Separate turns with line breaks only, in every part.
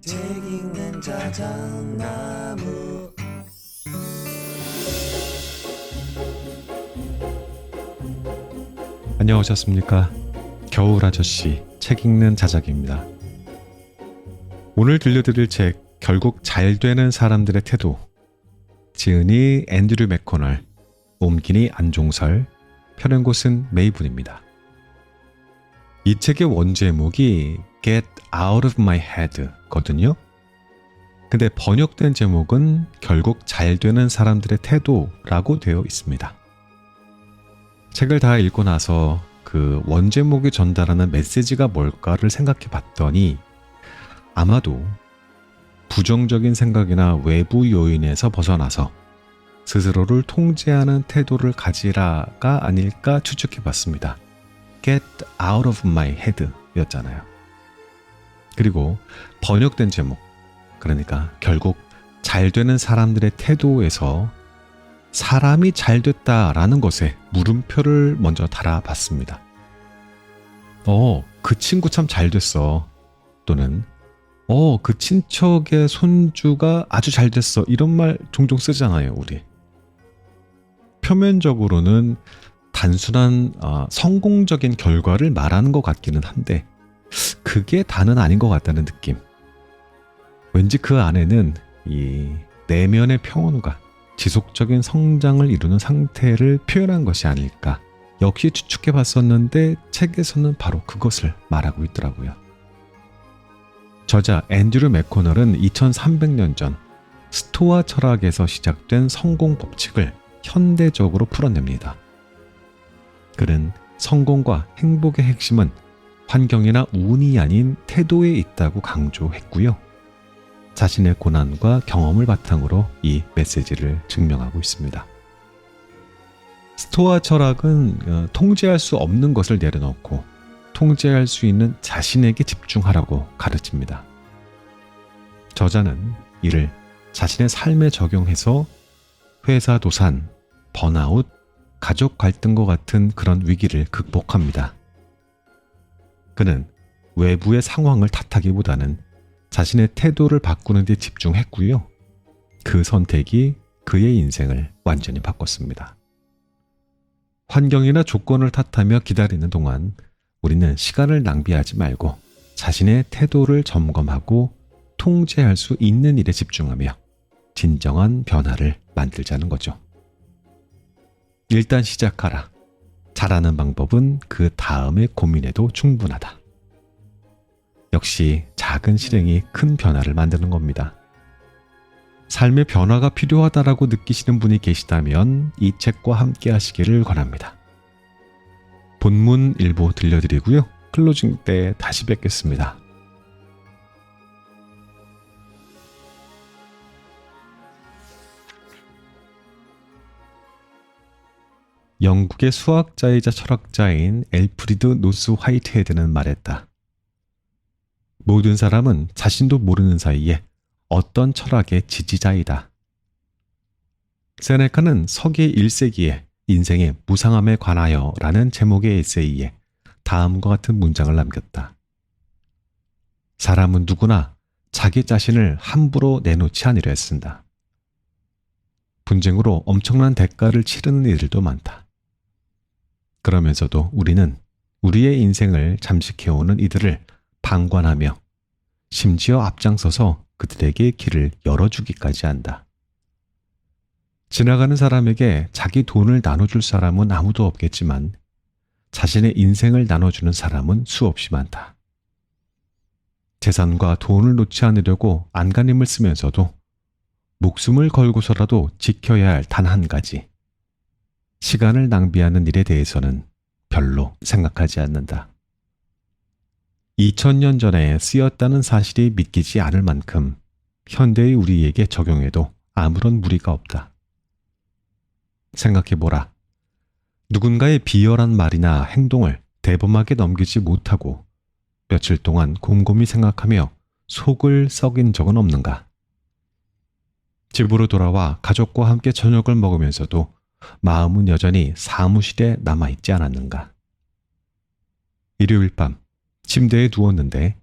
책 읽는 자작나무.
안녕하셨습니까? 겨울 아저씨 책 읽는 자작입니다. 오늘 들려드릴 책 결국 잘 되는 사람들의 태도, 지은이 앤드류 맥코널, 옮기니 안종설, 펴는 곳은 메이분입니다. 이 책의 원제목이 Get Out of My Head 거든요. 근데 번역된 제목은 결국 잘 되는 사람들의 태도라고 되어 있습니다. 책을 다 읽고 나서 그 원제목이 전달하는 메시지가 뭘까를 생각해 봤더니 아마도 부정적인 생각이나 외부 요인에서 벗어나서 스스로를 통제하는 태도를 가지라가 아닐까 추측해 봤습니다. Get out of my head 였잖아요. 그리고 번역된 제목, 그러니까 결국 잘 되는 사람들의 태도에서 사람이 잘 됐다라는 것에 물음표를 먼저 달아봤습니다. 그 친구 참 잘 됐어. 또는 그 친척의 손주가 아주 잘 됐어. 이런 말 종종 쓰잖아요, 우리. 표면적으로는 단순한 성공적인 결과를 말하는 것 같기는 한데 그게 다는 아닌 것 같다는 느낌. 왠지 그 안에는 이 내면의 평온과 지속적인 성장을 이루는 상태를 표현한 것이 아닐까. 역시 추측해 봤었는데 책에서는 바로 그것을 말하고 있더라고요. 저자 앤드류 맥코널은 2300년 전 스토아 철학에서 시작된 성공 법칙을 현대적으로 풀어냅니다. 그는 성공과 행복의 핵심은 환경이나 운이 아닌 태도에 있다고 강조했고요. 자신의 고난과 경험을 바탕으로 이 메시지를 증명하고 있습니다. 스토아 철학은 통제할 수 없는 것을 내려놓고 통제할 수 있는 자신에게 집중하라고 가르칩니다. 저자는 이를 자신의 삶에 적용해서 회사 도산, 번아웃, 가족 갈등과 같은 그런 위기를 극복합니다. 그는 외부의 상황을 탓하기보다는 자신의 태도를 바꾸는 데 집중했고요. 그 선택이 그의 인생을 완전히 바꿨습니다. 환경이나 조건을 탓하며 기다리는 동안 우리는 시간을 낭비하지 말고 자신의 태도를 점검하고 통제할 수 있는 일에 집중하며 진정한 변화를 만들자는 거죠. 일단 시작하라. 잘하는 방법은 그 다음에 고민해도 충분하다. 역시 작은 실행이 큰 변화를 만드는 겁니다. 삶의 변화가 필요하다라고 느끼시는 분이 계시다면 이 책과 함께 하시기를 권합니다. 본문 일부 들려드리고요. 클로징 때 다시 뵙겠습니다. 영국의 수학자이자 철학자인 엘프리드 노스 화이트헤드는 말했다. 모든 사람은 자신도 모르는 사이에 어떤 철학의 지지자이다. 세네카는 서기 1세기에 인생의 무상함에 관하여 라는 제목의 에세이에 다음과 같은 문장을 남겼다. 사람은 누구나 자기 자신을 함부로 내놓지 않으려 애쓴다. 분쟁으로 엄청난 대가를 치르는 이들도 많다. 그러면서도 우리는 우리의 인생을 잠식해오는 이들을 방관하며 심지어 앞장서서 그들에게 길을 열어주기까지 한다. 지나가는 사람에게 자기 돈을 나눠줄 사람은 아무도 없겠지만 자신의 인생을 나눠주는 사람은 수없이 많다. 재산과 돈을 놓지 않으려고 안간힘을 쓰면서도 목숨을 걸고서라도 지켜야 할 단 한 가지. 시간을 낭비하는 일에 대해서는 별로 생각하지 않는다. 2000년 전에 쓰였다는 사실이 믿기지 않을 만큼 현대의 우리에게 적용해도 아무런 무리가 없다. 생각해보라. 누군가의 비열한 말이나 행동을 대범하게 넘기지 못하고 며칠 동안 곰곰이 생각하며 속을 썩인 적은 없는가? 집으로 돌아와 가족과 함께 저녁을 먹으면서도 마음은 여전히 사무실에 남아있지 않았는가? 일요일 밤 침대에 누웠는데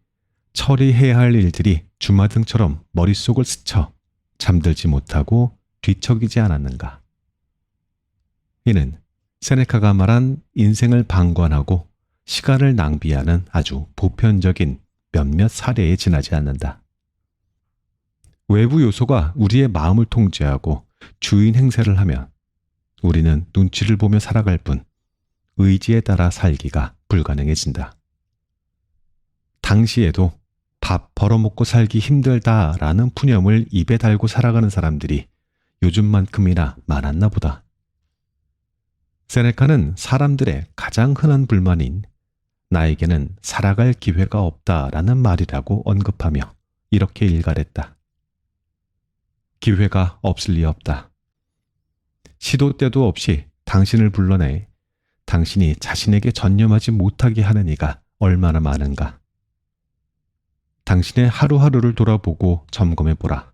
처리해야 할 일들이 주마등처럼 머릿속을 스쳐 잠들지 못하고 뒤척이지 않았는가. 이는 세네카가 말한 인생을 방관하고 시간을 낭비하는 아주 보편적인 몇몇 사례에 지나지 않는다. 외부 요소가 우리의 마음을 통제하고 주인 행세를 하면 우리는 눈치를 보며 살아갈 뿐 의지에 따라 살기가 불가능해진다. 당시에도 밥 벌어먹고 살기 힘들다라는 푸념을 입에 달고 살아가는 사람들이 요즘만큼이나 많았나 보다. 세네카는 사람들의 가장 흔한 불만인 나에게는 살아갈 기회가 없다라는 말이라고 언급하며 이렇게 일갈했다. 기회가 없을 리 없다. 시도 때도 없이 당신을 불러내 당신이 자신에게 전념하지 못하게 하는 이가 얼마나 많은가. 당신의 하루하루를 돌아보고 점검해보라.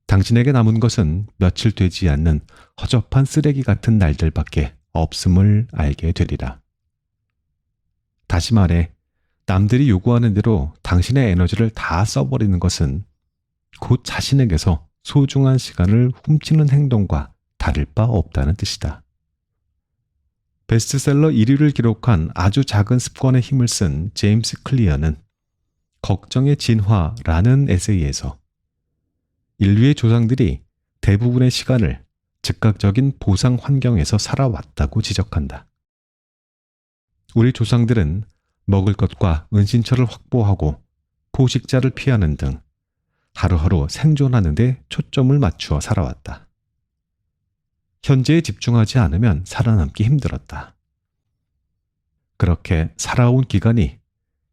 당신에게 남은 것은 며칠 되지 않는 허접한 쓰레기 같은 날들밖에 없음을 알게 되리라. 다시 말해, 남들이 요구하는 대로 당신의 에너지를 다 써버리는 것은 곧 자신에게서 소중한 시간을 훔치는 행동과 다를 바 없다는 뜻이다. 베스트셀러 1위를 기록한 아주 작은 습관의 힘을 쓴 제임스 클리어는 걱정의 진화라는 에세이에서 인류의 조상들이 대부분의 시간을 즉각적인 보상 환경에서 살아왔다고 지적한다. 우리 조상들은 먹을 것과 은신처를 확보하고 포식자를 피하는 등 하루하루 생존하는 데 초점을 맞추어 살아왔다. 현재에 집중하지 않으면 살아남기 힘들었다. 그렇게 살아온 기간이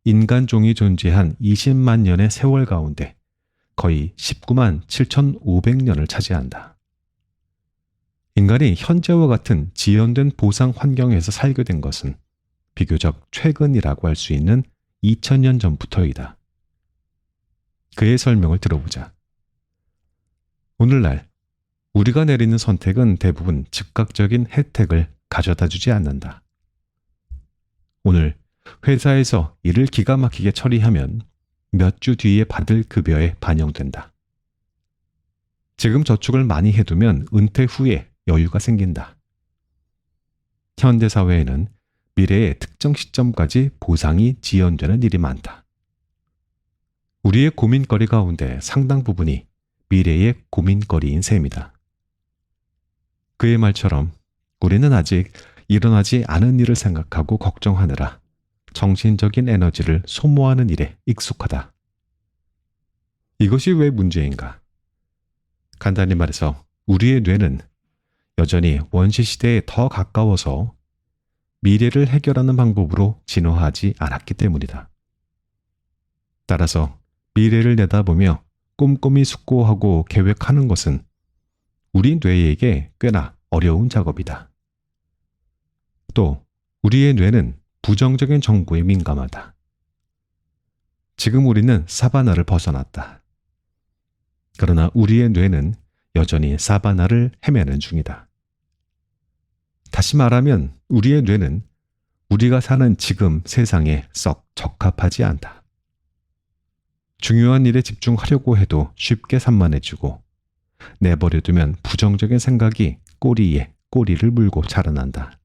인간종이 존재한 20만 년의 세월 가운데 거의 19만 7,500년을 차지한다. 인간이 현재와 같은 지연된 보상 환경에서 살게 된 것은 비교적 최근이라고 할 수 있는 2000년 전부터이다. 그의 설명을 들어보자. 오늘날 우리가 내리는 선택은 대부분 즉각적인 혜택을 가져다 주지 않는다. 오늘 회사에서 일을 기가 막히게 처리하면 몇 주 뒤에 받을 급여에 반영된다. 지금 저축을 많이 해두면 은퇴 후에 여유가 생긴다. 현대사회에는 미래의 특정 시점까지 보상이 지연되는 일이 많다. 우리의 고민거리 가운데 상당 부분이 미래의 고민거리인 셈이다. 그의 말처럼 우리는 아직 일어나지 않은 일을 생각하고 걱정하느라 정신적인 에너지를 소모하는 일에 익숙하다. 이것이 왜 문제인가? 간단히 말해서 우리의 뇌는 여전히 원시시대에 더 가까워서 미래를 해결하는 방법으로 진화하지 않았기 때문이다. 따라서 미래를 내다보며 꼼꼼히 숙고하고 계획하는 것은 우리 뇌에게 꽤나 어려운 작업이다. 또 우리의 뇌는 부정적인 정보에 민감하다. 지금 우리는 사바나를 벗어났다. 그러나 우리의 뇌는 여전히 사바나를 헤매는 중이다. 다시 말하면 우리의 뇌는 우리가 사는 지금 세상에 썩 적합하지 않다. 중요한 일에 집중하려고 해도 쉽게 산만해지고 내버려두면 부정적인 생각이 꼬리에 꼬리를 물고 자라난다.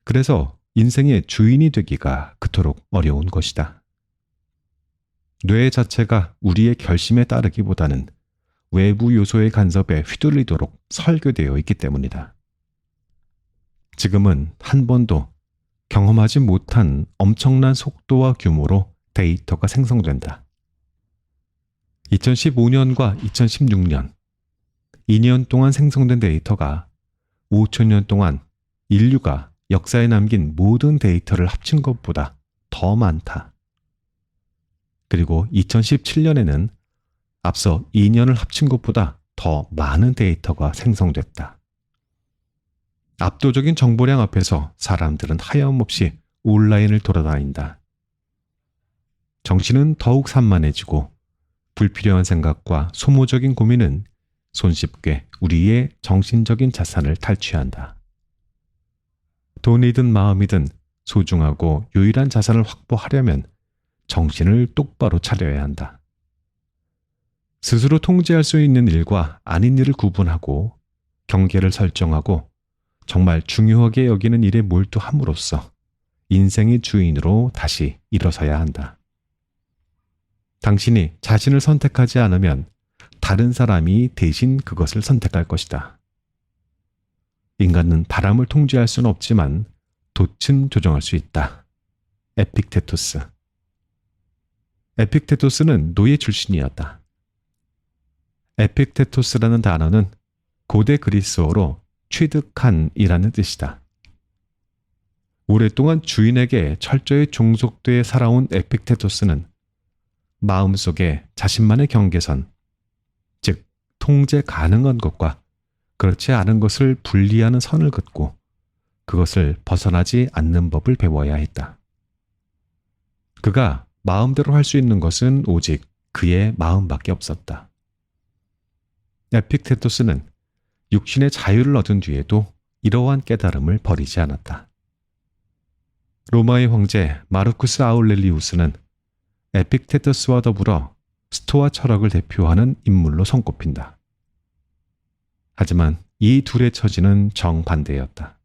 그래서 인생의 주인이 되기가 그토록 어려운 것이다. 뇌 자체가 우리의 결심에 따르기보다는 외부 요소의 간섭에 휘둘리도록 설계되어 있기 때문이다. 지금은 한 번도 경험하지 못한 엄청난 속도와 규모로 데이터가 생성된다. 2015년과 2016년, 2년 동안 생성된 데이터가 5,000년 동안 인류가 역사에 남긴 모든 데이터를 합친 것보다 더 많다. 그리고 2017년에는 앞서 2년을 합친 것보다 더 많은 데이터가 생성됐다. 압도적인 정보량 앞에서 사람들은 하염없이 온라인을 돌아다닌다. 정신은 더욱 산만해지고 불필요한 생각과 소모적인 고민은 손쉽게 우리의 정신적인 자산을 탈취한다. 돈이든 마음이든 소중하고 유일한 자산을 확보하려면 정신을 똑바로 차려야 한다. 스스로 통제할 수 있는 일과 아닌 일을 구분하고 경계를 설정하고 정말 중요하게 여기는 일에 몰두함으로써 인생의 주인으로 다시 일어서야 한다. 당신이 자신을 선택하지 않으면 다른 사람이 대신 그것을 선택할 것이다. 인간은 바람을 통제할 수는 없지만 돛은 조정할 수 있다. 에픽테토스. 에픽테토스는 노예 출신이었다. 에픽테토스라는 단어는 고대 그리스어로 취득한이라는 뜻이다. 오랫동안 주인에게 철저히 종속돼 살아온 에픽테토스는 마음속에 자신만의 경계선, 즉 통제 가능한 것과 그렇지 않은 것을 분리하는 선을 긋고 그것을 벗어나지 않는 법을 배워야 했다. 그가 마음대로 할 수 있는 것은 오직 그의 마음밖에 없었다. 에픽테토스는 육신의 자유를 얻은 뒤에도 이러한 깨달음을 버리지 않았다. 로마의 황제 마르쿠스 아울렐리우스는 에픽테토스와 더불어 스토아 철학을 대표하는 인물로 손꼽힌다. 하지만 이 둘의 처지는 정반대였다.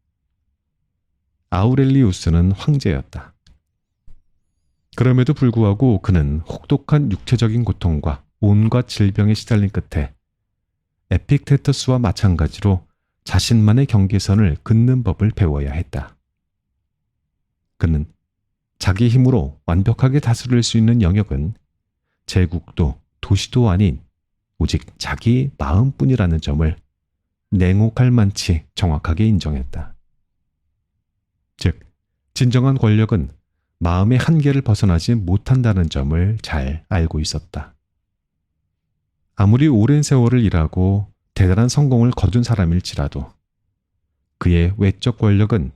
아우렐리우스는 황제였다. 그럼에도 불구하고 그는 혹독한 육체적인 고통과 온갖 질병에 시달린 끝에 에픽테토스와 마찬가지로 자신만의 경계선을 긋는 법을 배워야 했다. 그는 자기 힘으로 완벽하게 다스릴 수 있는 영역은 제국도 도시도 아닌 오직 자기 마음뿐이라는 점을 냉혹할 만치 정확하게 인정했다. 즉, 진정한 권력은 마음의 한계를 벗어나지 못한다는 점을 잘 알고 있었다. 아무리 오랜 세월을 일하고 대단한 성공을 거둔 사람일지라도 그의 외적 권력은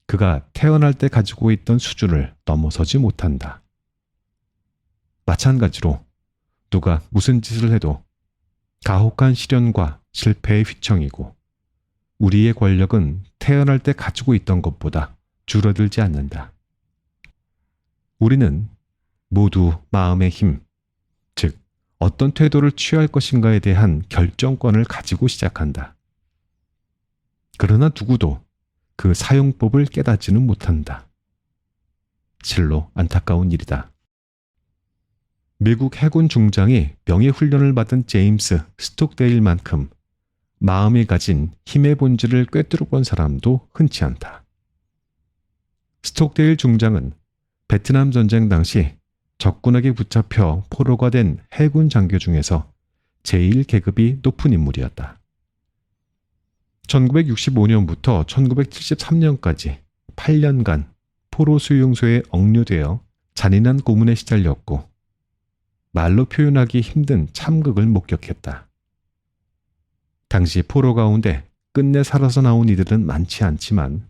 그가 태어날 때 가지고 있던 수준을 넘어서지 못한다. 마찬가지로 누가 무슨 짓을 해도 가혹한 시련과 실패의 휘청이고 우리의 권력은 태어날 때 가지고 있던 것보다 줄어들지 않는다. 우리는 모두 마음의 힘, 즉 어떤 태도를 취할 것인가에 대한 결정권을 가지고 시작한다. 그러나 누구도 그 사용법을 깨닫지는 못한다. 실로 안타까운 일이다. 미국 해군 중장이 명예훈련을 받은 제임스 스톡데일만큼 마음이 가진 힘의 본질을 꿰뚫어 본 사람도 흔치 않다. 스톡데일 중장은 베트남 전쟁 당시 적군에게 붙잡혀 포로가 된 해군 장교 중에서 제일 계급이 높은 인물이었다. 1965년부터 1973년까지 8년간 포로 수용소에 억류되어 잔인한 고문에 시달렸고 말로 표현하기 힘든 참극을 목격했다. 당시 포로 가운데 끝내 살아서 나온 이들은 많지 않지만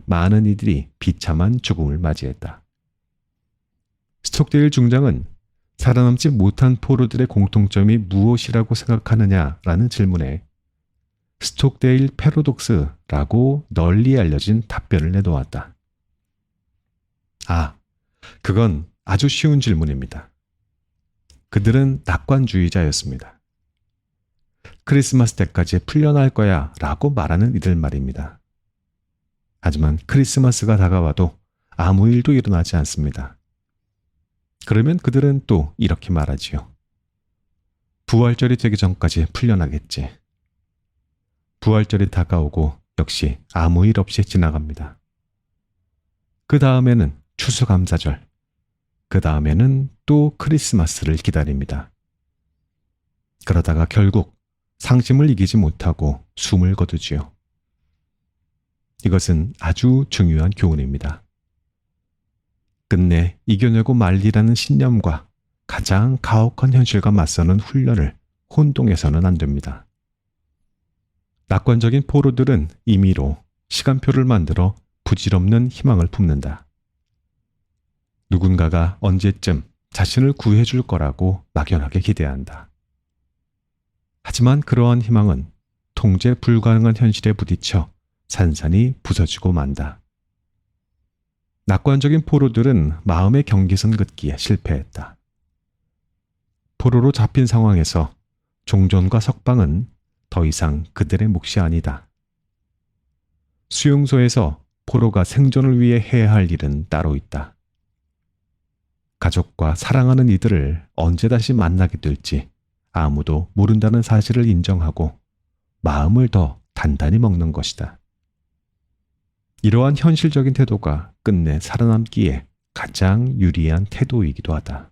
많은 이들이 비참한 죽음을 맞이했다. 스톡데일 중장은 살아남지 못한 포로들의 공통점이 무엇이라고 생각하느냐라는 질문에 스톡데일 패러독스라고 널리 알려진 답변을 내놓았다. 그건 아주 쉬운 질문입니다. 그들은 낙관주의자였습니다. 크리스마스 때까지 풀려날 거야 라고 말하는 이들 말입니다. 하지만 크리스마스가 다가와도 아무 일도 일어나지 않습니다. 그러면 그들은 또 이렇게 말하지요. 부활절이 되기 전까지 풀려나겠지. 부활절이 다가오고 역시 아무 일 없이 지나갑니다. 그 다음에는 추수감사절, 그 다음에는 또 크리스마스를 기다립니다. 그러다가 결국 상심을 이기지 못하고 숨을 거두지요. 이것은 아주 중요한 교훈입니다. 끝내 이겨내고 말리라는 신념과 가장 가혹한 현실과 맞서는 훈련을 혼동해서는 안 됩니다. 낙관적인 포로들은 임의로 시간표를 만들어 부질없는 희망을 품는다. 누군가가 언제쯤 자신을 구해줄 거라고 막연하게 기대한다. 하지만 그러한 희망은 통제 불가능한 현실에 부딪혀 산산이 부서지고 만다. 낙관적인 포로들은 마음의 경계선 긋기에 실패했다. 포로로 잡힌 상황에서 종전과 석방은 더 이상 그들의 몫이 아니다. 수용소에서 포로가 생존을 위해 해야 할 일은 따로 있다. 가족과 사랑하는 이들을 언제 다시 만나게 될지 아무도 모른다는 사실을 인정하고 마음을 더 단단히 먹는 것이다. 이러한 현실적인 태도가 끝내 살아남기에 가장 유리한 태도이기도 하다.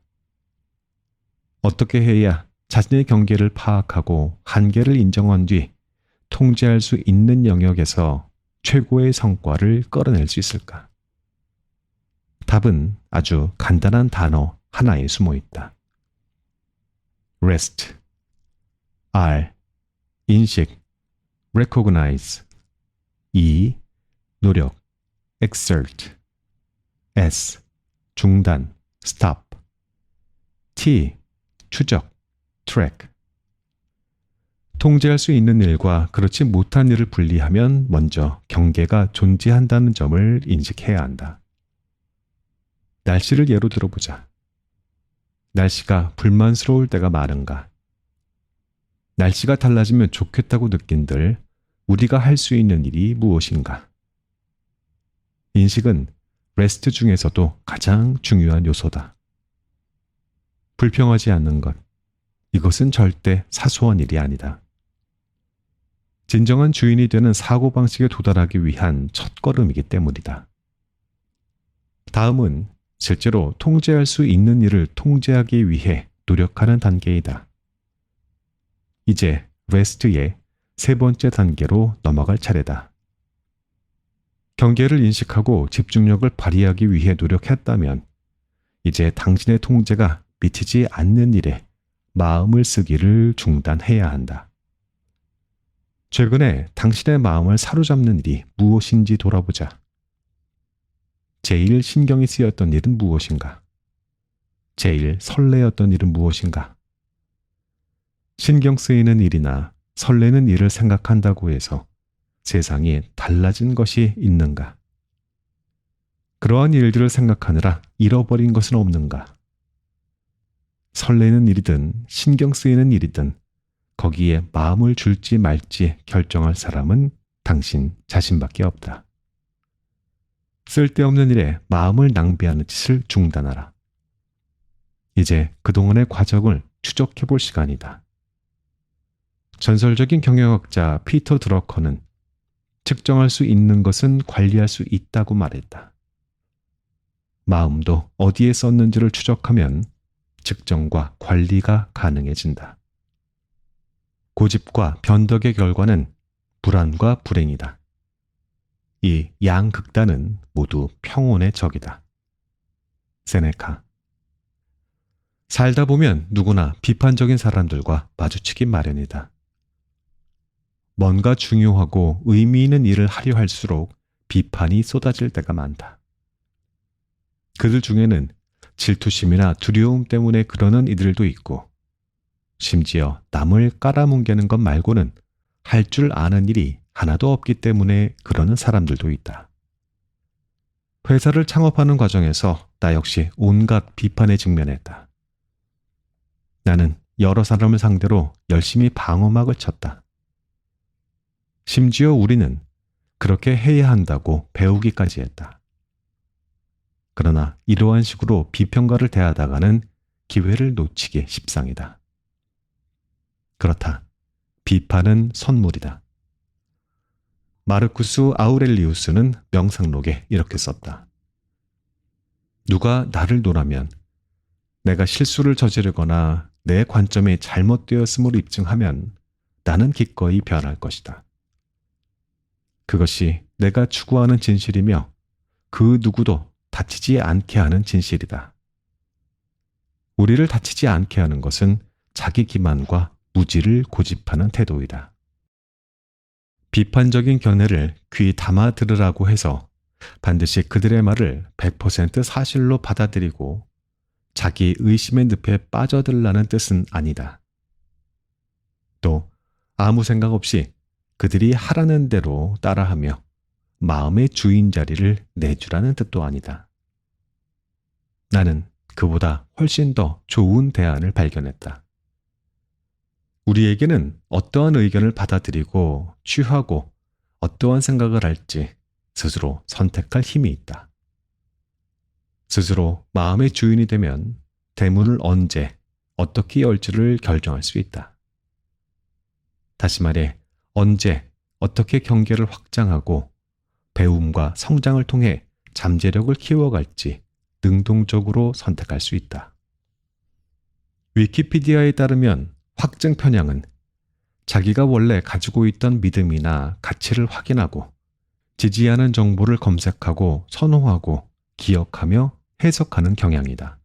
어떻게 해야 자신의 경계를 파악하고 한계를 인정한 뒤 통제할 수 있는 영역에서 최고의 성과를 끌어낼 수 있을까? 답은 아주 간단한 단어 하나에 숨어 있다. rest, R, 인식, recognize, E, 노력, exert, S, 중단, stop, T, 추적, track. 통제할 수 있는 일과 그렇지 못한 일을 분리하면 먼저 경계가 존재한다는 점을 인식해야 한다. 날씨를 예로 들어보자. 날씨가 불만스러울 때가 많은가? 날씨가 달라지면 좋겠다고 느낀들 우리가 할 수 있는 일이 무엇인가? 인식은 레스트 중에서도 가장 중요한 요소다. 불평하지 않는 것. 이것은 절대 사소한 일이 아니다. 진정한 주인이 되는 사고방식에 도달하기 위한 첫걸음이기 때문이다. 다음은 실제로 통제할 수 있는 일을 통제하기 위해 노력하는 단계이다. 이제 레스트의 세 번째 단계로 넘어갈 차례다. 경계를 인식하고 집중력을 발휘하기 위해 노력했다면 이제 당신의 통제가 미치지 않는 일에 마음을 쓰기를 중단해야 한다. 최근에 당신의 마음을 사로잡는 일이 무엇인지 돌아보자. 제일 신경이 쓰였던 일은 무엇인가? 제일 설레었던 일은 무엇인가? 신경 쓰이는 일이나 설레는 일을 생각한다고 해서 세상에 달라진 것이 있는가? 그러한 일들을 생각하느라 잃어버린 것은 없는가? 설레는 일이든 신경 쓰이는 일이든 거기에 마음을 줄지 말지 결정할 사람은 당신 자신밖에 없다. 쓸데없는 일에 마음을 낭비하는 짓을 중단하라. 이제 그동안의 과정을 추적해 볼 시간이다. 전설적인 경영학자 피터 드러커는 측정할 수 있는 것은 관리할 수 있다고 말했다. 마음도 어디에 썼는지를 추적하면 측정과 관리가 가능해진다. 고집과 변덕의 결과는 불안과 불행이다. 이 양극단은 모두 평온의 적이다. 세네카. 살다 보면 누구나 비판적인 사람들과 마주치기 마련이다. 뭔가 중요하고 의미 있는 일을 하려 할수록 비판이 쏟아질 때가 많다. 그들 중에는 질투심이나 두려움 때문에 그러는 이들도 있고, 심지어 남을 깔아뭉개는 것 말고는 할 줄 아는 일이 하나도 없기 때문에 그러는 사람들도 있다. 회사를 창업하는 과정에서 나 역시 온갖 비판에 직면했다. 나는 여러 사람을 상대로 열심히 방어막을 쳤다. 심지어 우리는 그렇게 해야 한다고 배우기까지 했다. 그러나 이러한 식으로 비평가를 대하다가는 기회를 놓치기 십상이다. 그렇다. 비판은 선물이다. 마르쿠스 아우렐리우스는 명상록에 이렇게 썼다. 누가 나를 논하면 내가 실수를 저지르거나 내 관점이 잘못되었음을 입증하면 나는 기꺼이 변할 것이다. 그것이 내가 추구하는 진실이며 그 누구도 다치지 않게 하는 진실이다. 우리를 다치지 않게 하는 것은 자기 기만과 무지를 고집하는 태도이다. 비판적인 견해를 귀 담아 들으라고 해서 반드시 그들의 말을 100% 사실로 받아들이고 자기 의심의 늪에 빠져들라는 뜻은 아니다. 또 아무 생각 없이 그들이 하라는 대로 따라하며 마음의 주인 자리를 내주라는 뜻도 아니다. 나는 그보다 훨씬 더 좋은 대안을 발견했다. 우리에게는 어떠한 의견을 받아들이고 취하고 어떠한 생각을 할지 스스로 선택할 힘이 있다. 스스로 마음의 주인이 되면 대문을 언제, 어떻게 열지를 결정할 수 있다. 다시 말해, 언제, 어떻게 경계를 확장하고 배움과 성장을 통해 잠재력을 키워갈지 능동적으로 선택할 수 있다. 위키피디아에 따르면 확증 편향은 자기가 원래 가지고 있던 믿음이나 가치를 확인하고 지지하는 정보를 검색하고 선호하고 기억하며 해석하는 경향이다.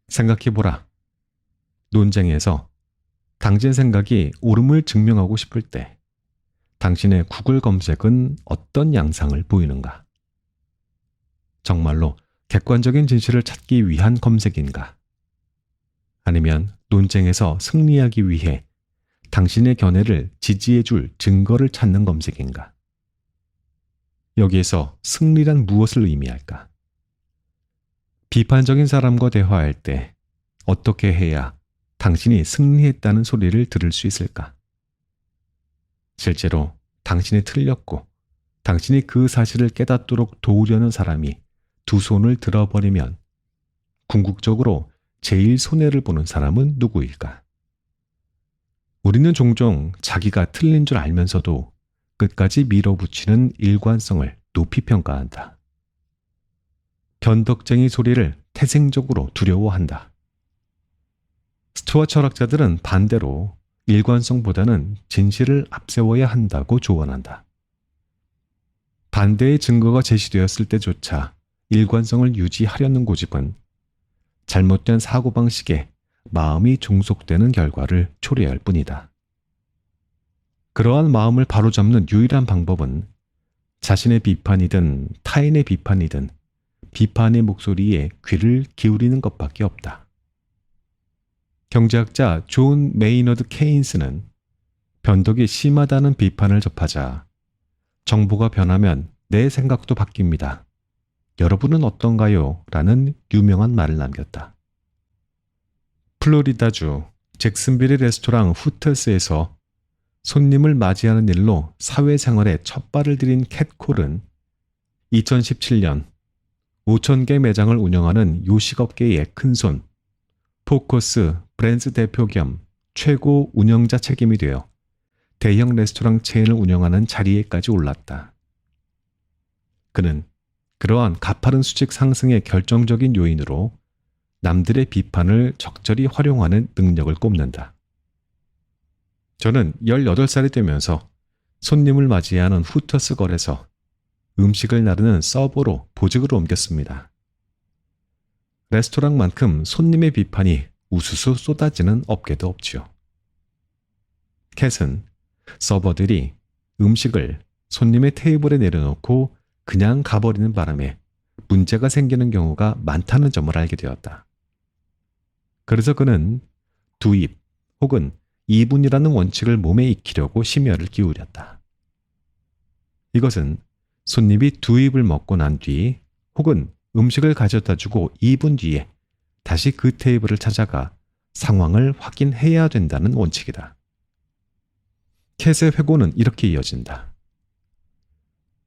생각해보라. 논쟁에서 당신 생각이 옳음을 증명하고 싶을 때 당신의 구글 검색은 어떤 양상을 보이는가? 정말로 객관적인 진실을 찾기 위한 검색인가? 아니면 논쟁에서 승리하기 위해 당신의 견해를 지지해줄 증거를 찾는 검색인가? 여기에서 승리란 무엇을 의미할까? 비판적인 사람과 대화할 때 어떻게 해야 당신이 승리했다는 소리를 들을 수 있을까? 실제로 당신이 틀렸고 당신이 그 사실을 깨닫도록 도우려는 사람이 두 손을 들어버리면 궁극적으로 제일 손해를 보는 사람은 누구일까? 우리는 종종 자기가 틀린 줄 알면서도 끝까지 밀어붙이는 일관성을 높이 평가한다. 변덕쟁이 소리를 태생적으로 두려워한다. 스토아 철학자들은 반대로 일관성보다는 진실을 앞세워야 한다고 조언한다. 반대의 증거가 제시되었을 때조차 일관성을 유지하려는 고집은 잘못된 사고방식에 마음이 종속되는 결과를 초래할 뿐이다. 그러한 마음을 바로잡는 유일한 방법은 자신의 비판이든 타인의 비판이든 비판의 목소리에 귀를 기울이는 것밖에 없다. 경제학자 존 메이너드 케인스는 변덕이 심하다는 비판을 접하자 정보가 변하면 내 생각도 바뀝니다. 여러분은 어떤가요? 라는 유명한 말을 남겼다. 플로리다주 잭슨빌의 레스토랑 후터스에서 손님을 맞이하는 일로 사회생활에 첫 발을 들인 캣콜은 2017년 5,000개 매장을 운영하는 요식업계의 큰손 포커스 브랜드 대표 겸 최고 운영자 책임이 되어 대형 레스토랑 체인을 운영하는 자리에까지 올랐다. 그는 그러한 가파른 수직 상승의 결정적인 요인으로 남들의 비판을 적절히 활용하는 능력을 꼽는다. 저는 18살이 되면서 손님을 맞이하는 후터스 걸에서 음식을 나르는 서버로 보직을 옮겼습니다. 레스토랑만큼 손님의 비판이 우수수 쏟아지는 업계도 없지요. 캣은 서버들이 음식을 손님의 테이블에 내려놓고 그냥 가버리는 바람에 문제가 생기는 경우가 많다는 점을 알게 되었다. 그래서 그는 두입 혹은 2분이라는 원칙을 몸에 익히려고 심혈을 기울였다. 이것은 손님이 두입을 먹고 난 뒤 혹은 음식을 가져다 주고 2분 뒤에 다시 그 테이블을 찾아가 상황을 확인해야 된다는 원칙이다. 캣의 회고는 이렇게 이어진다.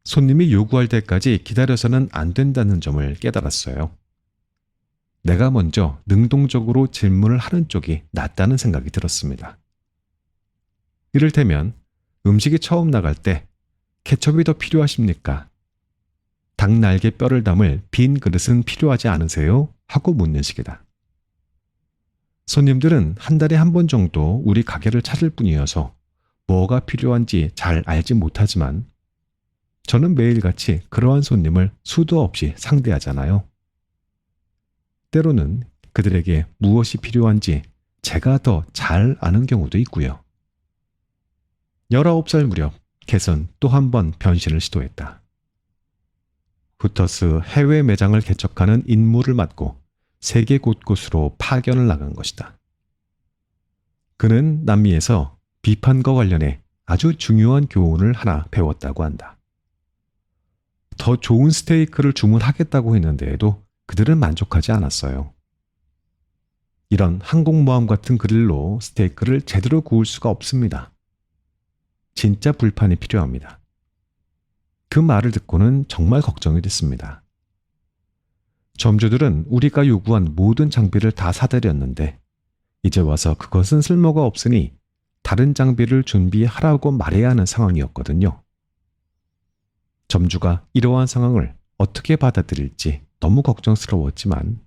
손님이 요구할 때까지 기다려서는 안 된다는 점을 깨달았어요. 내가 먼저 능동적으로 질문을 하는 쪽이 낫다는 생각이 들었습니다. 이를테면 음식이 처음 나갈 때 케첩이 더 필요하십니까? 닭 날개 뼈를 담을 빈 그릇은 필요하지 않으세요? 하고 묻는 식이다. 손님들은 한 달에 한 번 정도 우리 가게를 찾을 뿐이어서 뭐가 필요한지 잘 알지 못하지만 저는 매일같이 그러한 손님을 수도 없이 상대하잖아요. 때로는 그들에게 무엇이 필요한지 제가 더 잘 아는 경우도 있고요. 19살 무렵 캣은 또 한 번 변신을 시도했다. 후터스 해외 매장을 개척하는 임무를 맡고 세계 곳곳으로 파견을 나간 것이다. 그는 남미에서 비판과 관련해 아주 중요한 교훈을 하나 배웠다고 한다. 더 좋은 스테이크를 주문하겠다고 했는데도 그들은 만족하지 않았어요. 이런 항공모함 같은 그릴로 스테이크를 제대로 구울 수가 없습니다. 진짜 불판이 필요합니다. 그 말을 듣고는 정말 걱정이 됐습니다. 점주들은 우리가 요구한 모든 장비를 다 사들였는데 이제 와서 그것은 쓸모가 없으니 다른 장비를 준비하라고 말해야 하는 상황이었거든요. 점주가 이러한 상황을 어떻게 받아들일지 너무 걱정스러웠지만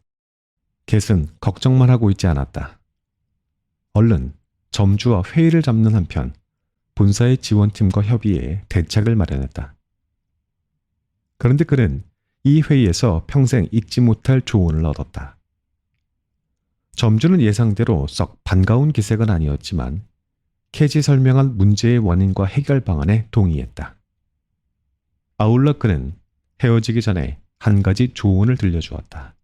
겟은 걱정만 하고 있지 않았다. 얼른 점주와 회의를 잡는 한편 본사의 지원팀과 협의해 대책을 마련했다. 그런데 그는 이 회의에서 평생 잊지 못할 조언을 얻었다. 점주는 예상대로 썩 반가운 기색은 아니었지만 캣이 설명한 문제의 원인과 해결 방안에 동의했다. 아울러 그는 헤어지기 전에 한 가지 조언을 들려주었다.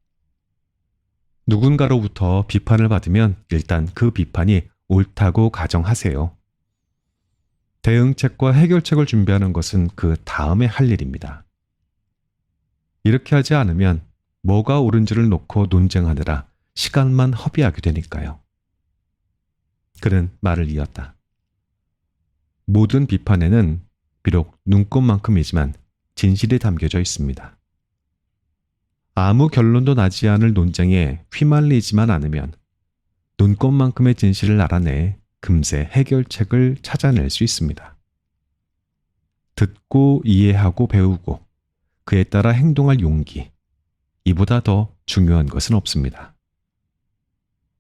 누군가로부터 비판을 받으면 일단 그 비판이 옳다고 가정하세요. 대응책과 해결책을 준비하는 것은 그 다음에 할 일입니다. 이렇게 하지 않으면 뭐가 옳은지를 놓고 논쟁하느라 시간만 허비하게 되니까요. 그는 말을 이었다. 모든 비판에는 비록 눈꽃만큼이지만 진실이 담겨져 있습니다. 아무 결론도 나지 않을 논쟁에 휘말리지만 않으면 눈꽃만큼의 진실을 알아내 금세 해결책을 찾아낼 수 있습니다. 듣고 이해하고 배우고 그에 따라 행동할 용기, 이보다 더 중요한 것은 없습니다.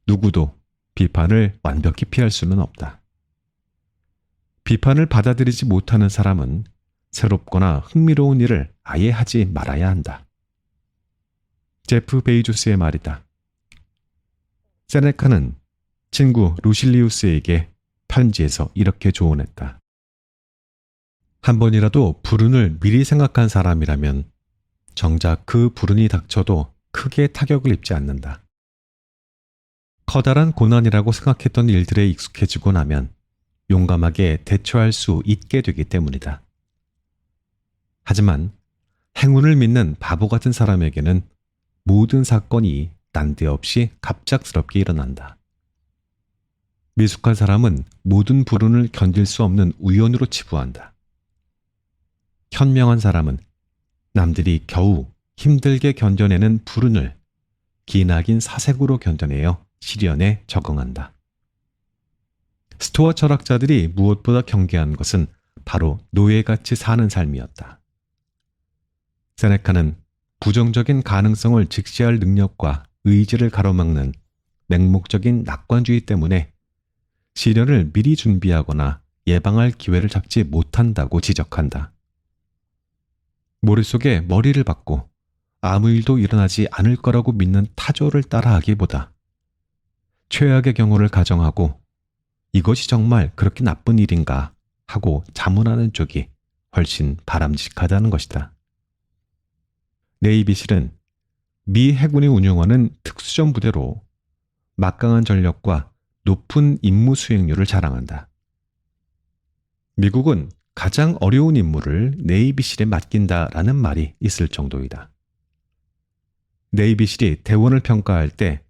누구도 비판을 완벽히 피할 수는 없다. 비판을 받아들이지 못하는 사람은 새롭거나 흥미로운 일을 아예 하지 말아야 한다. 제프 베이조스의 말이다. 세네카는 친구 루실리우스에게 편지에서 이렇게 조언했다. 한 번이라도 불운을 미리 생각한 사람이라면 정작 그 불운이 닥쳐도 크게 타격을 입지 않는다. 커다란 고난이라고 생각했던 일들에 익숙해지고 나면 용감하게 대처할 수 있게 되기 때문이다. 하지만 행운을 믿는 바보 같은 사람에게는 모든 사건이 난데없이 갑작스럽게 일어난다. 미숙한 사람은 모든 불운을 견딜 수 없는 우연으로 치부한다. 현명한 사람은 남들이 겨우 힘들게 견뎌내는 불운을 기나긴 사색으로 견뎌내어 시련에 적응한다. 스토아 철학자들이 무엇보다 경계한 것은 바로 노예같이 사는 삶이었다. 세네카는 부정적인 가능성을 직시할 능력과 의지를 가로막는 맹목적인 낙관주의 때문에 시련을 미리 준비하거나 예방할 기회를 잡지 못한다고 지적한다. 머릿속에 머리를 박고 아무 일도 일어나지 않을 거라고 믿는 타조를 따라하기보다 최악의 경우를 가정하고 이것이 정말 그렇게 나쁜 일인가 하고 자문하는 쪽이 훨씬 바람직하다는 것이다. 네이비실은 미 해군이 운영하는 특수전 부대로 막강한 전력과 높은 임무 수행률을 자랑한다. 미국은 가장 어려운 임무를 네이비실에 맡긴다라는 말이 있을 정도이다. 네이비실이 대원을 평가할 때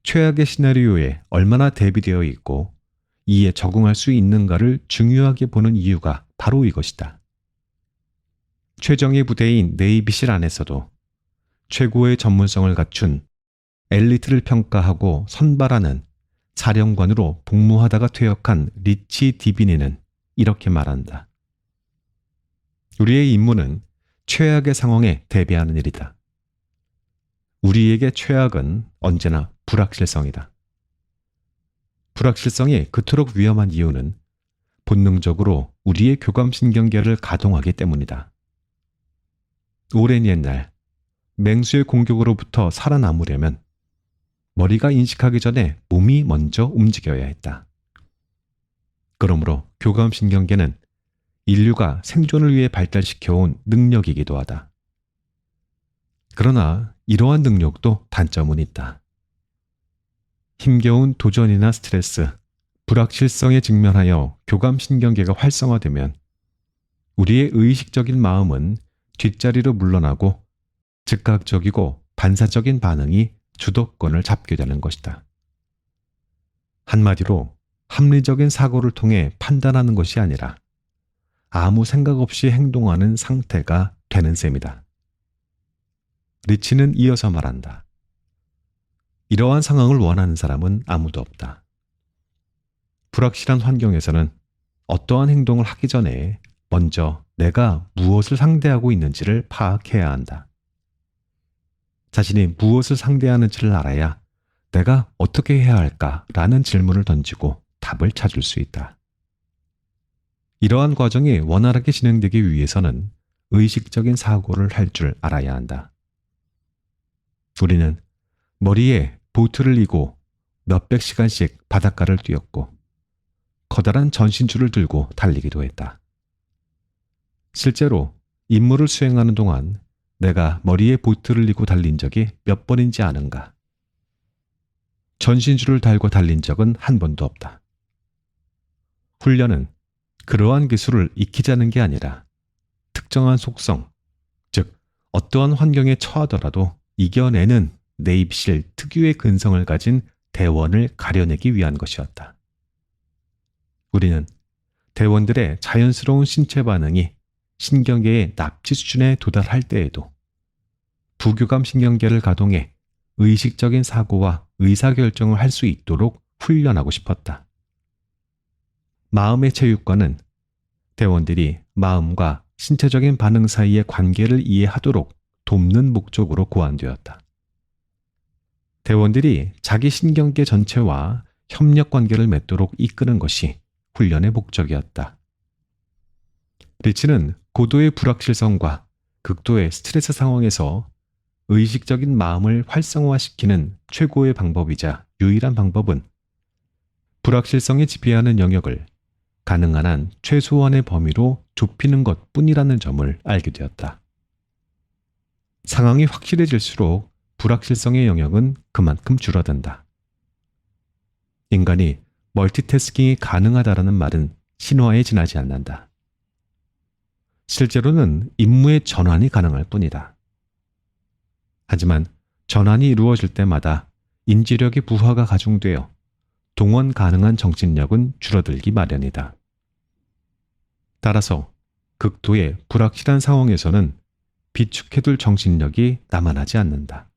최악의 시나리오에 얼마나 대비되어 있고 이에 적응할 수 있는가를 중요하게 보는 이유가 바로 이것이다. 최정예 부대인 네이비실 안에서도 최고의 전문성을 갖춘 엘리트를 평가하고 선발하는 사령관으로 복무하다가 퇴역한 리치 디비니는 이렇게 말한다. 우리의 임무는 최악의 상황에 대비하는 일이다. 우리에게 최악은 언제나 불확실성이다. 불확실성이 그토록 위험한 이유는 본능적으로 우리의 교감신경계를 가동하기 때문이다. 오랜 옛날 맹수의 공격으로부터 살아남으려면 머리가 인식하기 전에 몸이 먼저 움직여야 했다. 그러므로 교감신경계는 인류가 생존을 위해 발달시켜온 능력이기도 하다. 그러나 이러한 능력도 단점은 있다. 힘겨운 도전이나 스트레스, 불확실성에 직면하여 교감신경계가 활성화되면 우리의 의식적인 마음은 뒷자리로 물러나고 즉각적이고 반사적인 반응이 주도권을 잡게 되는 것이다. 한마디로 합리적인 사고를 통해 판단하는 것이 아니라 아무 생각 없이 행동하는 상태가 되는 셈이다. 리치는 이어서 말한다. 이러한 상황을 원하는 사람은 아무도 없다. 불확실한 환경에서는 어떠한 행동을 하기 전에 먼저 내가 무엇을 상대하고 있는지를 파악해야 한다. 자신이 무엇을 상대하는지를 알아야 내가 어떻게 해야 할까라는 질문을 던지고 답을 찾을 수 있다. 이러한 과정이 원활하게 진행되기 위해서는 의식적인 사고를 할 줄 알아야 한다. 우리는 머리에 보트를 이고 몇백 시간씩 바닷가를 뛰었고 커다란 전신줄을 들고 달리기도 했다. 실제로 임무를 수행하는 동안 내가 머리에 보트를 이고 달린 적이 몇 번인지 아는가? 전신줄을 달고 달린 적은 한 번도 없다. 훈련은 그러한 기술을 익히자는 게 아니라 특정한 속성, 즉 어떠한 환경에 처하더라도 이겨내는 내 입실 특유의 근성을 가진 대원을 가려내기 위한 것이었다. 우리는 대원들의 자연스러운 신체 반응이 신경계의 납치 수준에 도달할 때에도 부교감 신경계를 가동해 의식적인 사고와 의사결정을 할 수 있도록 훈련하고 싶었다. 마음의 체육관은 대원들이 마음과 신체적인 반응 사이의 관계를 이해하도록 돕는 목적으로 고안되었다. 대원들이 자기 신경계 전체와 협력 관계를 맺도록 이끄는 것이 훈련의 목적이었다. 리치는 고도의 불확실성과 극도의 스트레스 상황에서 의식적인 마음을 활성화시키는 최고의 방법이자 유일한 방법은 불확실성이 지배하는 영역을 가능한 한 최소한의 범위로 좁히는 것뿐이라는 점을 알게 되었다. 상황이 확실해질수록 불확실성의 영역은 그만큼 줄어든다. 인간이 멀티태스킹이 가능하다라는 말은 신화에 지나지 않는다. 실제로는 임무의 전환이 가능할 뿐이다. 하지만 전환이 이루어질 때마다 인지력의 부하가 가중되어 동원 가능한 정신력은 줄어들기 마련이다. 따라서 극도의 불확실한 상황에서는 비축해둘 정신력이 남아나지 않는다.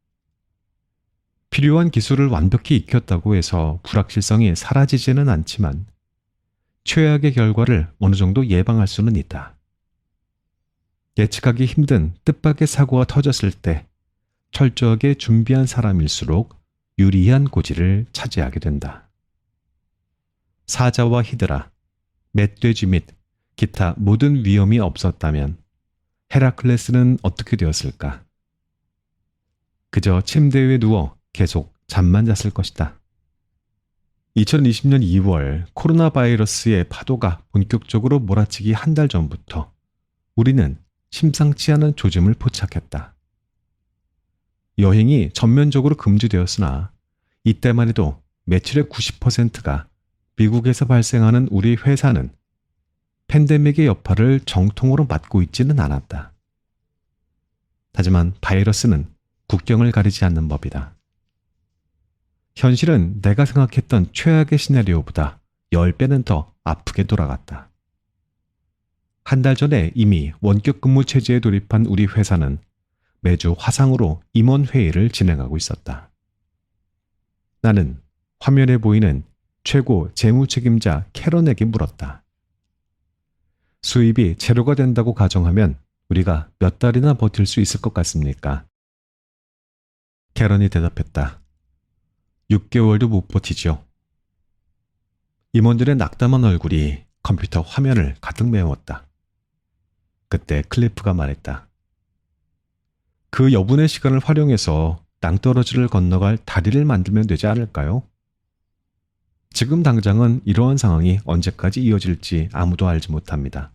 필요한 기술을 완벽히 익혔다고 해서 불확실성이 사라지지는 않지만 최악의 결과를 어느 정도 예방할 수는 있다. 예측하기 힘든 뜻밖의 사고가 터졌을 때 철저하게 준비한 사람일수록 유리한 고지를 차지하게 된다. 사자와 히드라, 멧돼지 및 기타 모든 위험이 없었다면 헤라클레스는 어떻게 되었을까? 그저 침대 위에 누워 계속 잠만 잤을 것이다. 2020년 2월 코로나 바이러스의 파도가 본격적으로 몰아치기 한 달 전부터 우리는 심상치 않은 조짐을 포착했다. 여행이 전면적으로 금지되었으나 이때만 해도 매출의 90%가 미국에서 발생하는 우리 회사는 팬데믹의 여파를 정통으로 맡고 있지는 않았다. 하지만 바이러스는 국경을 가리지 않는 법이다. 현실은 내가 생각했던 최악의 시나리오보다 10배는 더 아프게 돌아갔다. 한 달 전에 이미 원격 근무 체제에 돌입한 우리 회사는 매주 화상으로 임원회의를 진행하고 있었다. 나는 화면에 보이는 최고 재무 책임자 캐런에게 물었다. 수입이 제로가 된다고 가정하면 우리가 몇 달이나 버틸 수 있을 것 같습니까? 캐런이 대답했다. 6개월도 못 버티죠. 임원들의 낙담한 얼굴이 컴퓨터 화면을 가득 메웠다. 그때 클리프가 말했다. 그 여분의 시간을 활용해서 낭떠러지를 건너갈 다리를 만들면 되지 않을까요? 지금 당장은 이러한 상황이 언제까지 이어질지 아무도 알지 못합니다.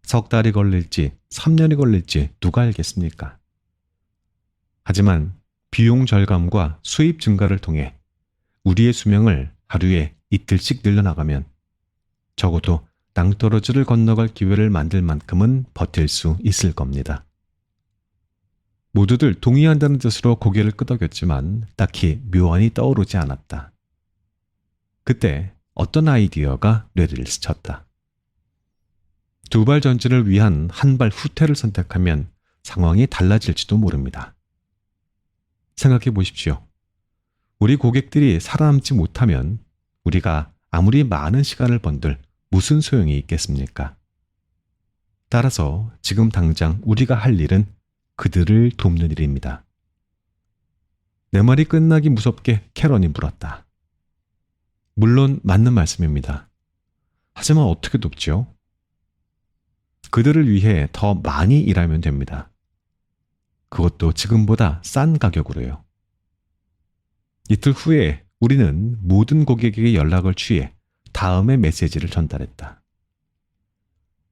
석 달이 걸릴지 3년이 걸릴지 누가 알겠습니까? 하지만 비용 절감과 수입 증가를 통해 우리의 수명을 하루에 이틀씩 늘려나가면 적어도 낭떠러지를 건너갈 기회를 만들 만큼은 버틸 수 있을 겁니다. 모두들 동의한다는 뜻으로 고개를 끄덕였지만 딱히 묘안이 떠오르지 않았다. 그때 어떤 아이디어가 뇌를 스쳤다. 두 발 전진을 위한 한 발 후퇴를 선택하면 상황이 달라질지도 모릅니다. 생각해 보십시오. 우리 고객들이 살아남지 못하면 우리가 아무리 많은 시간을 번들 무슨 소용이 있겠습니까? 따라서 지금 당장 우리가 할 일은 그들을 돕는 일입니다. 내 말이 끝나기 무섭게 캐런이 물었다. 물론 맞는 말씀입니다. 하지만 어떻게 돕죠? 그들을 위해 더 많이 일하면 됩니다. 그것도 지금보다 싼 가격으로요. 이틀 후에 우리는 모든 고객에게 연락을 취해 다음의 메시지를 전달했다.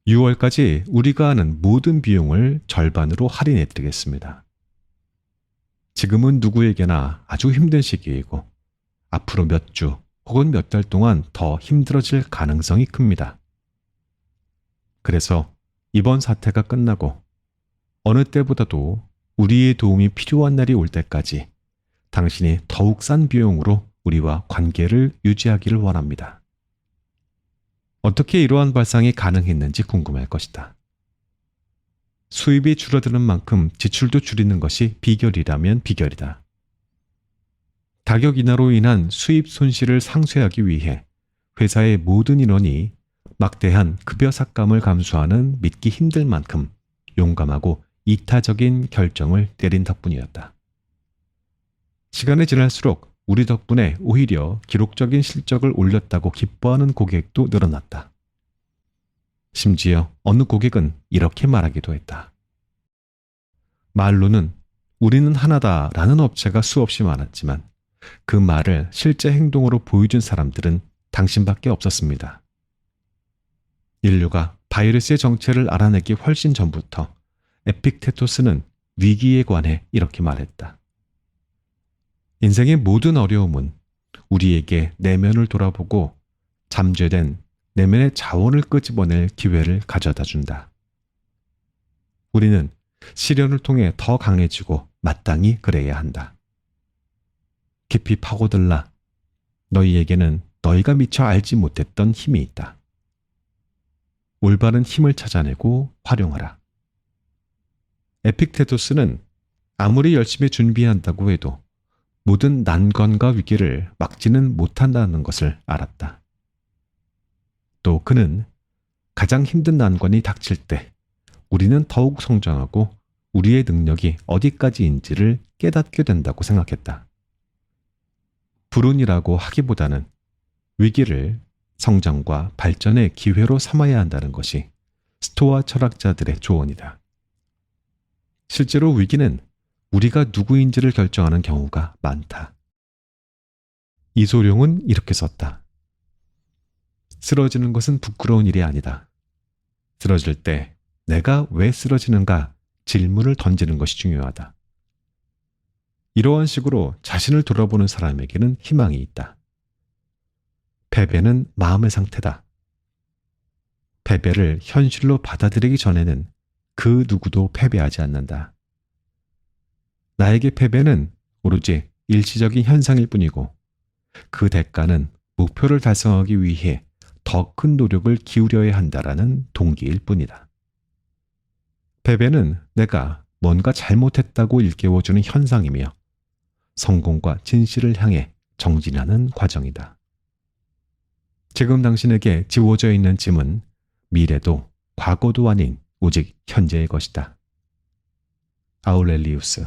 6월까지 우리가 하는 모든 비용을 절반으로 할인해 드리겠습니다. 지금은 누구에게나 아주 힘든 시기이고 앞으로 몇 주 혹은 몇 달 동안 더 힘들어질 가능성이 큽니다. 그래서 이번 사태가 끝나고 어느 때보다도 우리의 도움이 필요한 날이 올 때까지 당신이 더욱 싼 비용으로 우리와 관계를 유지하기를 원합니다. 어떻게 이러한 발상이 가능했는지 궁금할 것이다. 수입이 줄어드는 만큼 지출도 줄이는 것이 비결이라면 비결이다. 가격 인하로 인한 수입 손실을 상쇄하기 위해 회사의 모든 인원이 막대한 급여 삭감을 감수하는 믿기 힘들 만큼 용감하고 이타적인 결정을 내린 덕분이었다. 시간이 지날수록 우리 덕분에 오히려 기록적인 실적을 올렸다고 기뻐하는 고객도 늘어났다. 심지어 어느 고객은 이렇게 말하기도 했다. 말로는 우리는 하나다라는 업체가 수없이 많았지만 그 말을 실제 행동으로 보여준 사람들은 당신밖에 없었습니다. 인류가 바이러스의 정체를 알아내기 훨씬 전부터 에픽테토스는 위기에 관해 이렇게 말했다. 인생의 모든 어려움은 우리에게 내면을 돌아보고 잠재된 내면의 자원을 끄집어낼 기회를 가져다 준다. 우리는 시련을 통해 더 강해지고 마땅히 그래야 한다. 깊이 파고들라. 너희에게는 너희가 미처 알지 못했던 힘이 있다. 올바른 힘을 찾아내고 활용하라. 에픽테토스는 아무리 열심히 준비한다고 해도 모든 난관과 위기를 막지는 못한다는 것을 알았다. 또 그는 가장 힘든 난관이 닥칠 때 우리는 더욱 성장하고 우리의 능력이 어디까지인지를 깨닫게 된다고 생각했다. 불운이라고 하기보다는 위기를 성장과 발전의 기회로 삼아야 한다는 것이 스토아 철학자들의 조언이다. 실제로 위기는 우리가 누구인지를 결정하는 경우가 많다. 이소룡은 이렇게 썼다. 쓰러지는 것은 부끄러운 일이 아니다. 쓰러질 때 내가 왜 쓰러지는가 질문을 던지는 것이 중요하다. 이러한 식으로 자신을 돌아보는 사람에게는 희망이 있다. 패배는 마음의 상태다. 패배를 현실로 받아들이기 전에는 그 누구도 패배하지 않는다. 나에게 패배는 오로지 일시적인 현상일 뿐이고 그 대가는 목표를 달성하기 위해 더 큰 노력을 기울여야 한다라는 동기일 뿐이다. 패배는 내가 뭔가 잘못했다고 일깨워주는 현상이며 성공과 진실을 향해 정진하는 과정이다. 지금 당신에게 지워져 있는 짐은 미래도 과거도 아닌 오직 현재의 것이다. 아울렐리우스.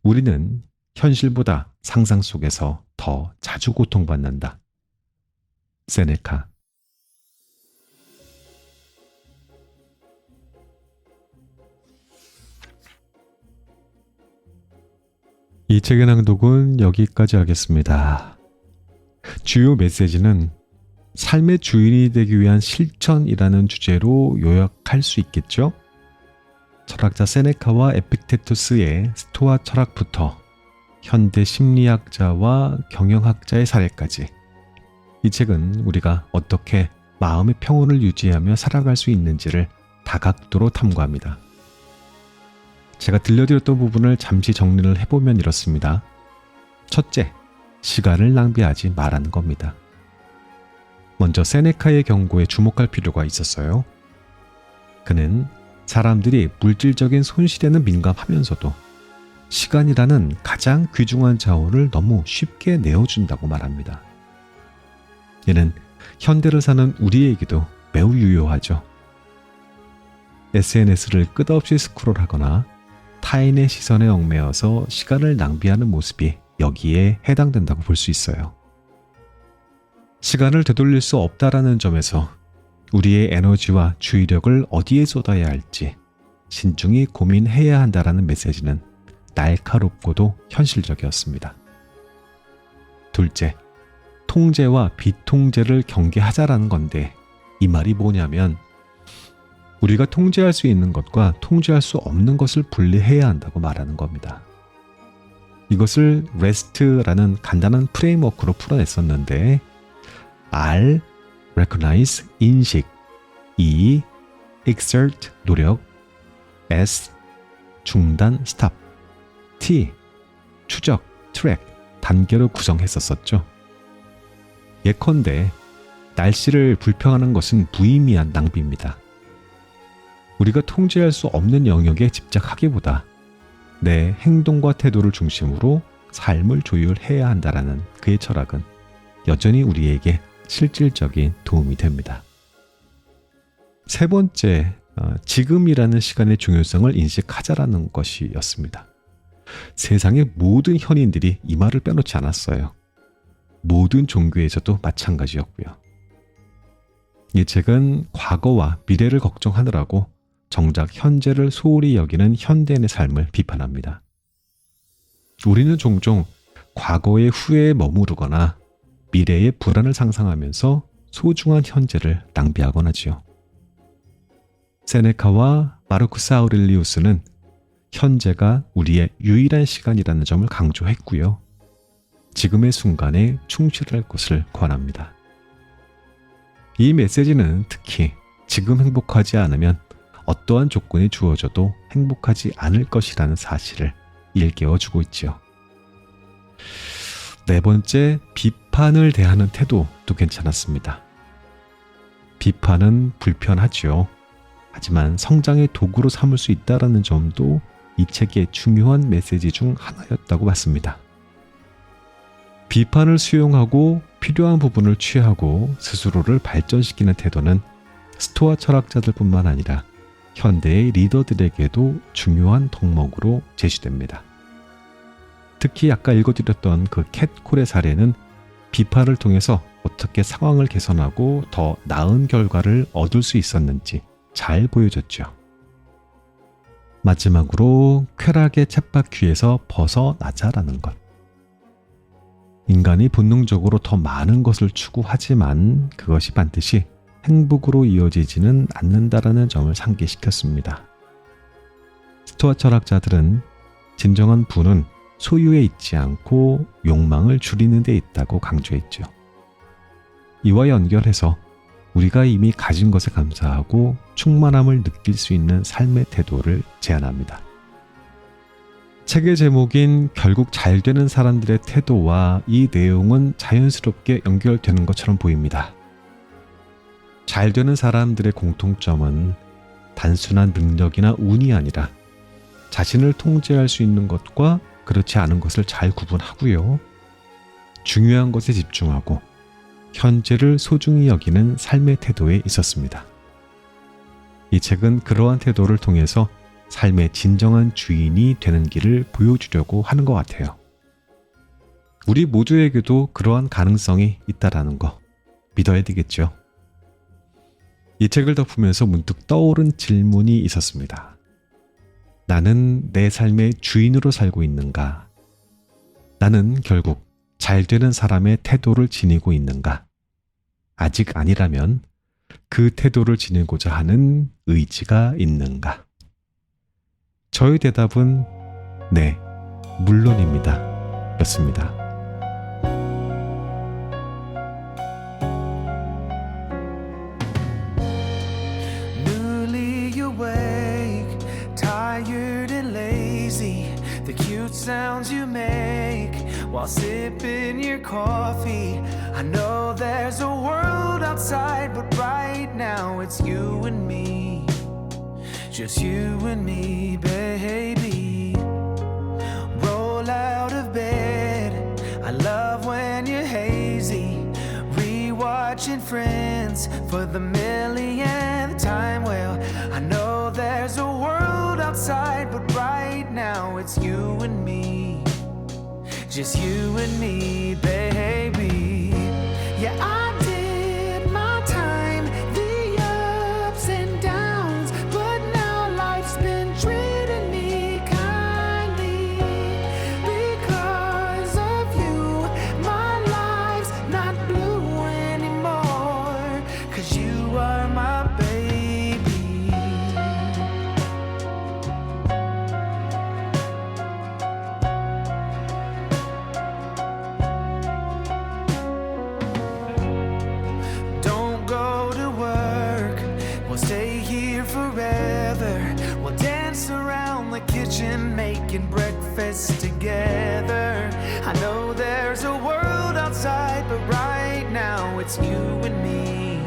우리는 현실보다 상상 속에서 더 자주 고통받는다. 세네카. 이 책의 낭독은 여기까지 하겠습니다. 주요 메시지는 삶의 주인이 되기 위한 실천이라는 주제로 요약할 수 있겠죠? 철학자 세네카와 에픽테토스의 스토아 철학부터 현대 심리학자와 경영학자의 사례까지 이 책은 우리가 어떻게 마음의 평온을 유지하며 살아갈 수 있는지를 다각도로 탐구합니다. 제가 들려드렸던 부분을 잠시 정리를 해보면 이렇습니다. 첫째, 시간을 낭비하지 말라는 겁니다. 먼저 세네카의 경고에 주목할 필요가 있었어요. 그는 사람들이 물질적인 손실에는 민감하면서도 시간이라는 가장 귀중한 자원을 너무 쉽게 내어준다고 말합니다. 이는 현대를 사는 우리에게도 매우 유효하죠. SNS를 끝없이 스크롤하거나 타인의 시선에 얽매여서 시간을 낭비하는 모습이 여기에 해당된다고 볼 수 있어요. 시간을 되돌릴 수 없다라는 점에서 우리의 에너지와 주의력을 어디에 쏟아야 할지 신중히 고민해야 한다라는 메시지는 날카롭고도 현실적이었습니다. 둘째, 통제와 비통제를 경계하자라는 건데 이 말이 뭐냐면 우리가 통제할 수 있는 것과 통제할 수 없는 것을 분리해야 한다고 말하는 겁니다. 이것을 REST라는 간단한 프레임워크로 풀어냈었는데 R, recognize, 인식, E, exert, 노력, S, 중단, stop, T, 추적, track, 단계로 구성했었었죠. 예컨대 날씨를 불평하는 것은 무의미한 낭비입니다. 우리가 통제할 수 없는 영역에 집착하기보다 내 행동과 태도를 중심으로 삶을 조율해야 한다라는 그의 철학은 여전히 우리에게 실질적인 도움이 됩니다. 세 번째, 지금이라는 시간의 중요성을 인식하자라는 것이었습니다. 세상의 모든 현인들이 이 말을 빼놓지 않았어요. 모든 종교에서도 마찬가지였고요. 이 책은 과거와 미래를 걱정하느라고 정작 현재를 소홀히 여기는 현대인의 삶을 비판합니다. 우리는 종종 과거의 후회에 머무르거나 미래의 불안을 상상하면서 소중한 현재를 낭비하곤 하지요. 세네카와 마르쿠스 아우렐리우스는 현재가 우리의 유일한 시간이라는 점을 강조했고요. 지금의 순간에 충실할 것을 권합니다. 이 메시지는 특히 지금 행복하지 않으면 어떠한 조건이 주어져도 행복하지 않을 것이라는 사실을 일깨워주고 있지요. 네 번째, 비판을 대하는 태도도 괜찮았습니다. 비판은 불편하지요. 하지만 성장의 도구로 삼을 수 있다는 점도 이 책의 중요한 메시지 중 하나였다고 봤습니다. 비판을 수용하고 필요한 부분을 취하고 스스로를 발전시키는 태도는 스토아 철학자들뿐만 아니라 현대의 리더들에게도 중요한 덕목으로 제시됩니다. 특히 아까 읽어드렸던 그 캣콜의 사례는 비판을 통해서 어떻게 상황을 개선하고 더 나은 결과를 얻을 수 있었는지 잘 보여줬죠. 마지막으로 쾌락의 쳇바퀴에서 벗어나자라는 것. 인간이 본능적으로 더 많은 것을 추구하지만 그것이 반드시 행복으로 이어지지는 않는다라는 점을 상기시켰습니다. 스토아 철학자들은 진정한 부는 소유에 있지 않고 욕망을 줄이는 데 있다고 강조했죠. 이와 연결해서 우리가 이미 가진 것에 감사하고 충만함을 느낄 수 있는 삶의 태도를 제안합니다. 책의 제목인 결국 잘 되는 사람들의 태도와 이 내용은 자연스럽게 연결되는 것처럼 보입니다. 잘 되는 사람들의 공통점은 단순한 능력이나 운이 아니라 자신을 통제할 수 있는 것과 그렇지 않은 것을 잘 구분하고요. 중요한 것에 집중하고 현재를 소중히 여기는 삶의 태도에 있었습니다. 이 책은 그러한 태도를 통해서 삶의 진정한 주인이 되는 길을 보여주려고 하는 것 같아요. 우리 모두에게도 그러한 가능성이 있다라는 거 믿어야 되겠죠. 이 책을 덮으면서 문득 떠오른 질문이 있었습니다. 나는 내 삶의 주인으로 살고 있는가? 나는 결국 잘 되는 사람의 태도를 지니고 있는가? 아직 아니라면 그 태도를 지니고자 하는 의지가 있는가? 저의 대답은 네, 물론입니다. 였습니다.
while sipping your coffee. I know there's a world outside, but right now it's you and me. Just you and me, baby. Roll out of bed. I love when you're hazy. Rewatching Friends for the millionth time. Well, I know there's a world outside, but right now it's you and me. Just you and me, baby. Yeah, I did my time, the ups and downs, but now life's been treating me kindly. Because of you, my life's not blue anymore. 'Cause you are my baby. Don't go to work, we'll stay here forever. We'll dance around the kitchen, making breakfast together. I know there's a world outside, but right now it's you and me.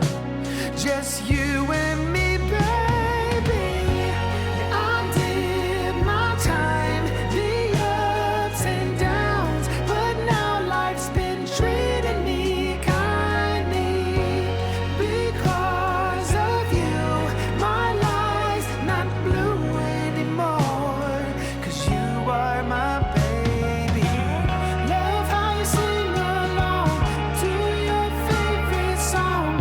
Just you and me, baby. Yeah, I did my time, the ups and downs, but now life's been treating me kindly. Because of you, my life's not blue anymore. 'Cause you are my baby. Love how you sing along to your favorite song.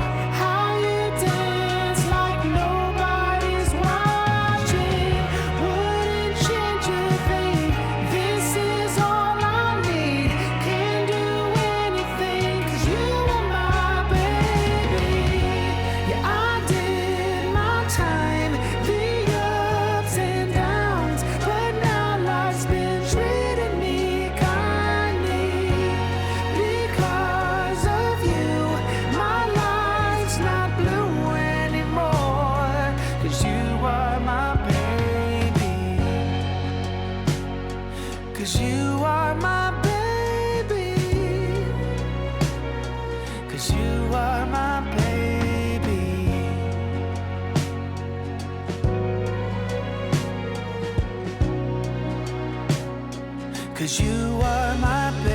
How you dance like nobody's watching. Wouldn't change a thing. This is all I need. Can do anything 'cause you are my baby. Yeah, I did my time, the ups and downs, but now life's been treating me kindly. Because of you, my life's not blue anymore. 'Cause you are my baby. 'Cause you are my baby. 'Cause you are my baby. 'Cause you are my baby.